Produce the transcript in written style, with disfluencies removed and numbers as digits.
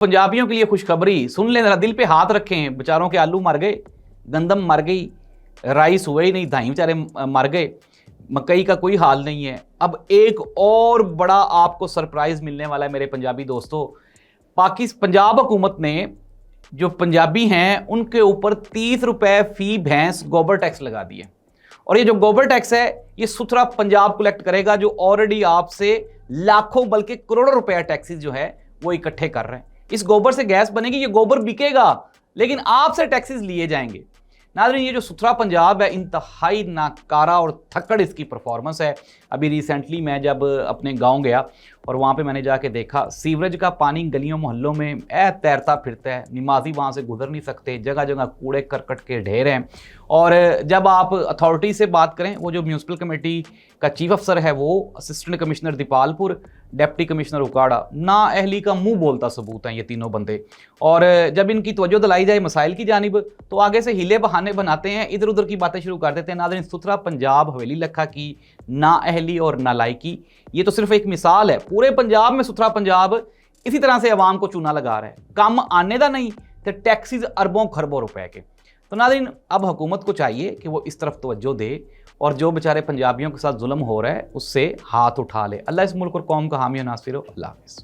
पंजाबियों के लिए खुशखबरी सुन लें, जरा दिल पे हाथ रखें। बेचारों के आलू मर गए, गंदम मर गई, राइस हुए ही नहीं, धाई बेचारे मर गए, मकई का कोई हाल नहीं है। अब एक और बड़ा आपको सरप्राइज मिलने वाला है मेरे पंजाबी दोस्तों। पंजाब हुकूमत ने जो पंजाबी हैं उनके ऊपर 30 रुपए फी भैंस गोबर टैक्स लगा दिए। और ये जो गोबर टैक्स है ये सुथरा पंजाब कलेक्ट करेगा, जो ऑलरेडी आपसे लाखों बल्कि करोड़ों रुपए टैक्सेस जो है वो इकट्ठे कर रहे हैं। इस गोबर से गैस बनेगी, ये गोबर बिकेगा लेकिन आपसे टैक्सेस लिए जाएंगे। नाज़रीन, ये जो सुथरा पंजाब है इंतहाई नाकारा और थक्कड़ इसकी परफॉर्मेंस है। अभी रिसेंटली मैं जब अपने गांव गया और वहाँ पे मैंने जाके देखा सीवरेज का पानी गलियों मोहल्लों में तैरता फिरता है, नमाजी वहाँ से गुजर नहीं सकते, जगह जगह कूड़े करकट के ढेर हैं। और जब आप अथॉरिटी से बात करें, वो जो म्यूनसिपल कमेटी का चीफ अफसर है वो assistant commissioner Dipalpur, deputy commissioner Ukada, ना अहली का मुंह बोलता सबूत हैं ये तीनों बंदे। और जब इनकी तवज्जो दिलाई जाए मसाइल की जानिब तो आगे से हिले बहाने बनाते हैं, इधर उधर की बातें शुरू कर देते हैं। नाज़रीन, सुथरा पंजाब हवेली लखा की ना अहली और नालायकी ये तो सिर्फ एक मिसाल है। पूरे पंजाब में सुथरा पंजाब इसी तरह से अवाम को चूना लगा रहा है, कम आने का नहीं तो टैक्सीज अरबों खरबों रुपए के। तो नाज़रीन, अब हुकूमत को चाहिए कि वो इस तरफ तवज्जो दे और जो बेचारे पंजाबियों के साथ जुल्म हो रहा है उससे हाथ उठा ले। अल्लाह इस मुल्क और कौम का हामी और नासिर हो। अल्लाह हाफ़िज़।